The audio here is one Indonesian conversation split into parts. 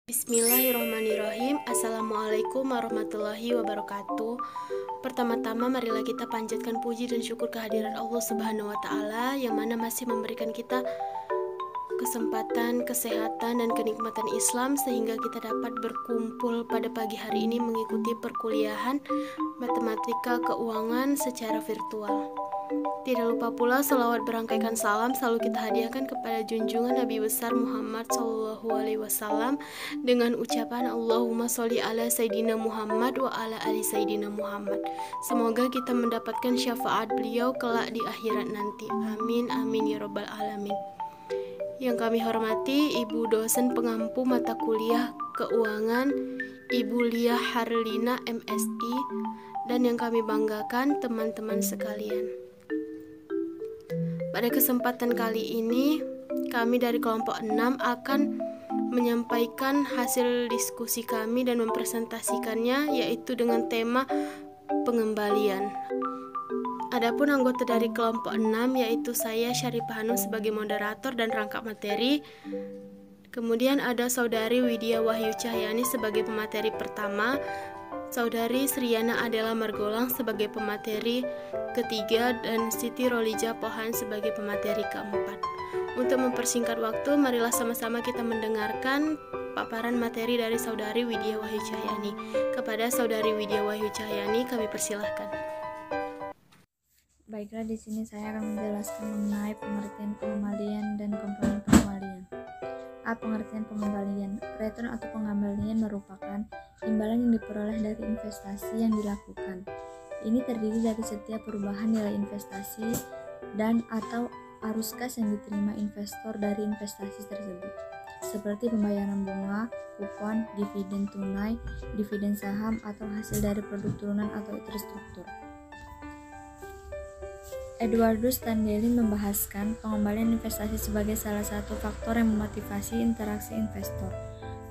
Bismillahirrahmanirrahim. Assalamualaikum warahmatullahi wabarakatuh. Pertama-tama marilah kita panjatkan puji dan syukur kehadiran Allah Subhanahu wa Ta'ala, yang mana masih memberikan kita kesempatan, kesehatan, dan kenikmatan Islam sehingga kita dapat berkumpul pada pagi hari ini mengikuti perkuliahan matematika keuangan secara virtual. Tidak lupa pula selawat berangkaikan salam selalu kita hadiahkan kepada junjungan Nabi besar Muhammad SAW dengan ucapan Allahumma sholli ala Sayyidina Muhammad wa ala ali Sayyidina Muhammad. Semoga kita mendapatkan syafaat beliau kelak di akhirat nanti. Amin amin ya rabbal alamin. Yang kami hormati Ibu dosen pengampu mata kuliah keuangan, Ibu Lia Harlina MSI, dan yang kami banggakan teman-teman sekalian. Pada kesempatan kali ini, kami dari kelompok 6 akan menyampaikan hasil diskusi kami dan mempresentasikannya, yaitu dengan tema pengembalian. Adapun anggota dari kelompok 6 yaitu saya Syarifah Hanum sebagai moderator dan rangkap materi. Kemudian ada Saudari Widya Wahyu Cahyani sebagai pemateri pertama, Saudari Sriana Adela Margolang sebagai pemateri ketiga, dan Siti Rolija Pohan sebagai pemateri keempat. Untuk mempersingkat waktu, marilah sama-sama kita mendengarkan paparan materi dari Saudari Widya Wahyu Cahyani. Kepada Saudari Widya Wahyu Cahyani kami persilahkan. Baiklah, di sini saya akan menjelaskan mengenai pengertian pengembalian dan komponen pengembalian. Pengertian pengembalian. Return atau pengembalian merupakan imbalan yang diperoleh dari investasi yang dilakukan. Ini terdiri dari setiap perubahan nilai investasi dan atau arus kas yang diterima investor dari investasi tersebut, seperti pembayaran bunga, kupon, dividen tunai, dividen saham, atau hasil dari produk turunan atau terstruktur. Eduardus Standelin membahaskan pengembalian investasi sebagai salah satu faktor yang memotivasi interaksi investor,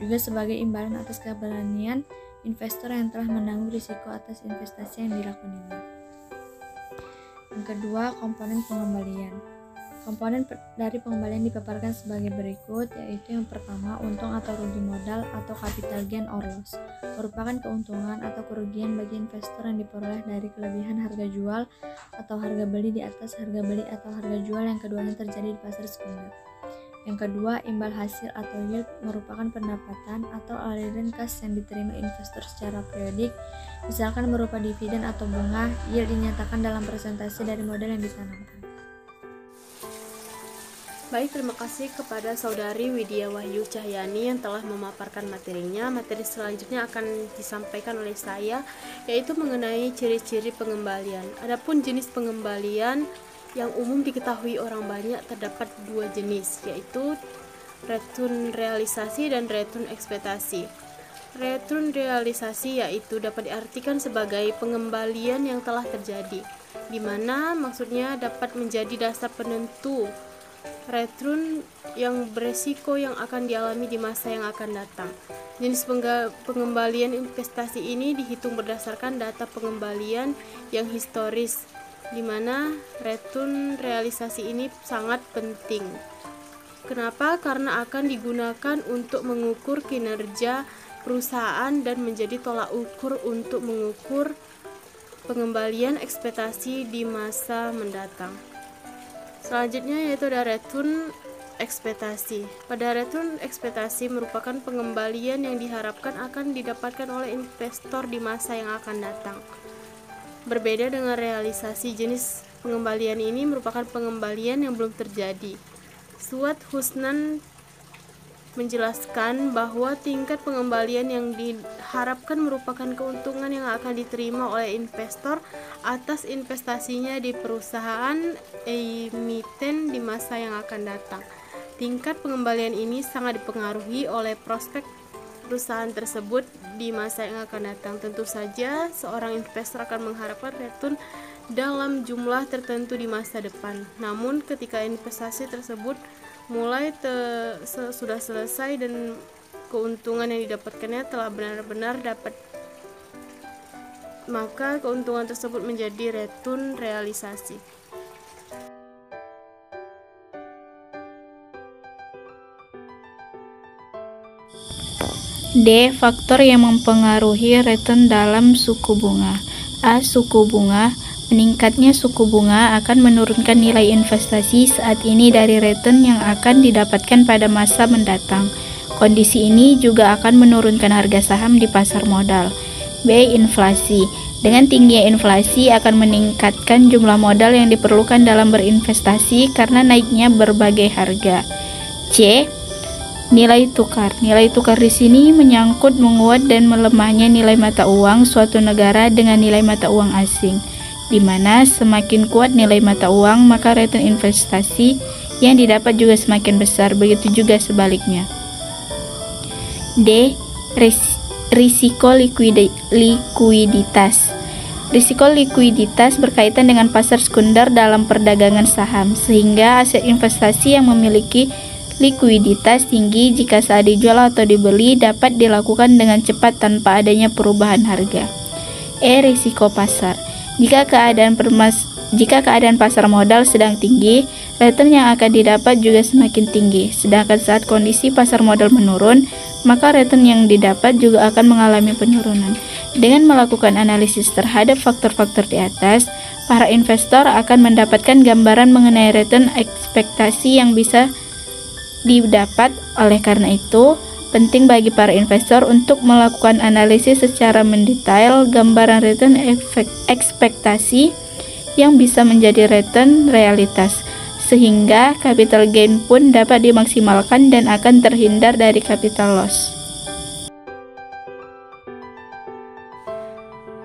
juga sebagai imbalan atas keberanian investor yang telah menanggung risiko atas investasi yang dilakoninya. Yang kedua, komponen pengembalian. Komponen dari pengembalian dipaparkan sebagai berikut, yaitu yang pertama, untung atau rugi modal atau capital gain or loss, merupakan keuntungan atau kerugian bagi investor yang diperoleh dari kelebihan harga jual atau harga beli di atas harga beli atau harga jual yang keduanya terjadi di pasar sekunder. Yang kedua, imbal hasil atau yield merupakan pendapatan atau aliran kas yang diterima investor secara periodik, misalkan berupa dividen atau bunga. Yield dinyatakan dalam presentasi dari modal yang ditanamkan. Baik, terima kasih kepada Saudari Widya Wahyu Cahyani yang telah memaparkan materinya. Materi selanjutnya akan disampaikan oleh saya, yaitu mengenai ciri-ciri pengembalian. Adapun jenis pengembalian yang umum diketahui orang banyak terdapat dua jenis, yaitu return realisasi dan return ekspektasi. Return realisasi yaitu dapat diartikan sebagai pengembalian yang telah terjadi, di mana maksudnya dapat menjadi dasar penentu return yang beresiko yang akan dialami di masa yang akan datang. Jenis pengembalian investasi ini dihitung berdasarkan data pengembalian yang historis, di mana return realisasi ini sangat penting. Kenapa? Karena akan digunakan untuk mengukur kinerja perusahaan dan menjadi tolak ukur untuk mengukur pengembalian ekspektasi di masa mendatang. Selanjutnya yaitu ada return ekspektasi. Pada return ekspektasi merupakan pengembalian yang diharapkan akan didapatkan oleh investor di masa yang akan datang. Berbeda dengan realisasi, jenis pengembalian ini merupakan pengembalian yang belum terjadi. Suat Husnan menjelaskan bahwa tingkat pengembalian yang diharapkan merupakan keuntungan yang akan diterima oleh investor atas investasinya di perusahaan emiten di masa yang akan datang. Tingkat pengembalian ini sangat dipengaruhi oleh prospek perusahaan tersebut di masa yang akan datang. Tentu saja seorang investor akan mengharapkan return dalam jumlah tertentu di masa depan. Namun ketika investasi tersebut mulai sudah selesai dan keuntungan yang didapatkannya telah benar-benar dapat, maka keuntungan tersebut menjadi return realisasi. D. Faktor yang mempengaruhi return dalam suku bunga. A. Suku bunga. Meningkatnya suku bunga akan menurunkan nilai investasi saat ini dari return yang akan didapatkan pada masa mendatang. Kondisi ini juga akan menurunkan harga saham di pasar modal. B. Inflasi. Dengan tingginya inflasi akan meningkatkan jumlah modal yang diperlukan dalam berinvestasi karena naiknya berbagai harga. C. Nilai tukar. Nilai tukar di sini menyangkut menguat dan melemahnya nilai mata uang suatu negara dengan nilai mata uang asing, di mana semakin kuat nilai mata uang, maka return investasi yang didapat juga semakin besar, begitu juga sebaliknya. D. Risiko likuiditas. Risiko likuiditas berkaitan dengan pasar sekunder dalam perdagangan saham, sehingga aset investasi yang memiliki likuiditas tinggi jika saat dijual atau dibeli dapat dilakukan dengan cepat tanpa adanya perubahan harga. E. Risiko pasar. Jika keadaan pasar modal sedang tinggi, return yang akan didapat juga semakin tinggi. Sedangkan saat kondisi pasar modal menurun, maka return yang didapat juga akan mengalami penurunan. Dengan melakukan analisis terhadap faktor-faktor di atas, para investor akan mendapatkan gambaran mengenai return ekspektasi yang bisa didapat. Oleh karena itu, penting bagi para investor untuk melakukan analisis secara mendetail gambaran return ekspektasi yang bisa menjadi return realitas, sehingga capital gain pun dapat dimaksimalkan dan akan terhindar dari capital loss.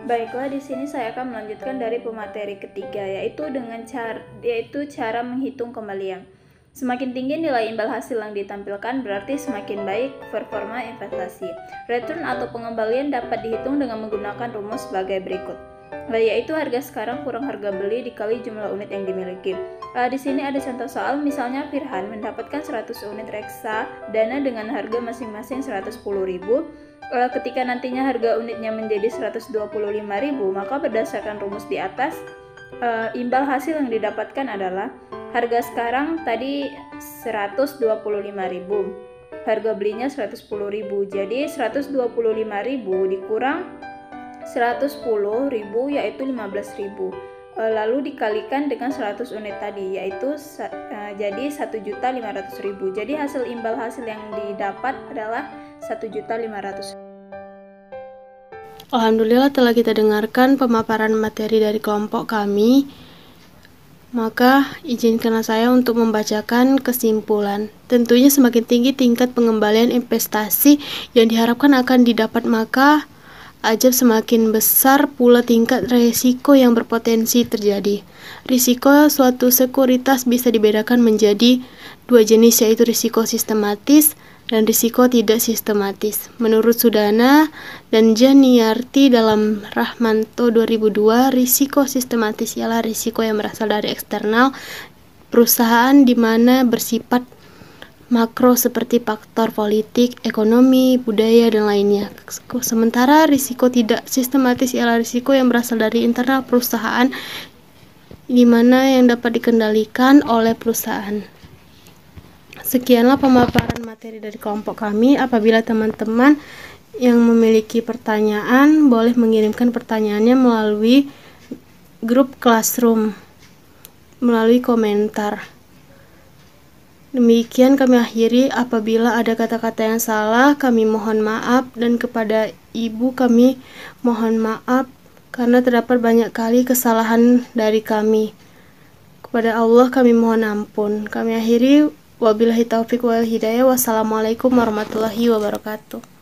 Baiklah, di sini saya akan melanjutkan dari pemateri ketiga, yaitu cara menghitung kembalian. Semakin tinggi nilai imbal hasil yang ditampilkan berarti semakin baik performa investasi. Return atau pengembalian dapat dihitung dengan menggunakan rumus sebagai berikut, yaitu harga sekarang kurang harga beli dikali jumlah unit yang dimiliki. Di sini ada contoh soal, misalnya Firhan mendapatkan 100 unit reksadana dengan harga masing-masing 110.000. Ketika nantinya harga unitnya menjadi 125.000, maka berdasarkan rumus di atas, imbal hasil yang didapatkan adalah harga sekarang tadi 125.000, harga belinya 110.000. Jadi 125.000 dikurang 110.000 yaitu 15.000. Lalu dikalikan dengan 100 unit tadi, yaitu jadi 1.500.000. Jadi hasil imbal hasil yang didapat adalah 1.500.000. Alhamdulillah telah kita dengarkan pemaparan materi dari kelompok kami. Maka izinkanlah saya untuk membacakan kesimpulan. Tentunya semakin tinggi tingkat pengembalian investasi yang diharapkan akan didapat, maka ajab semakin besar pula tingkat risiko yang berpotensi terjadi. Risiko suatu sekuritas bisa dibedakan menjadi dua jenis, yaitu risiko sistematis dan risiko tidak sistematis. Menurut Sudana dan Janiarti dalam Rahmanto 2002, risiko sistematis ialah risiko yang berasal dari eksternal perusahaan di mana bersifat makro seperti faktor politik, ekonomi, budaya, dan lainnya. Sementara risiko tidak sistematis ialah risiko yang berasal dari internal perusahaan di mana yang dapat dikendalikan oleh perusahaan. Sekianlah pemaparan materi dari kelompok kami. Apabila teman-teman yang memiliki pertanyaan, boleh mengirimkan pertanyaannya melalui grup Classroom, melalui komentar. Demikian kami akhiri. Apabila ada kata-kata yang salah, kami mohon maaf, dan kepada ibu kami mohon maaf karena terdapat banyak kali kesalahan dari kami. Kepada Allah kami mohon ampun. Kami akhiri. Wabillahi taufiq wal hidayah. Wassalamualaikum warahmatullahi wabarakatuh.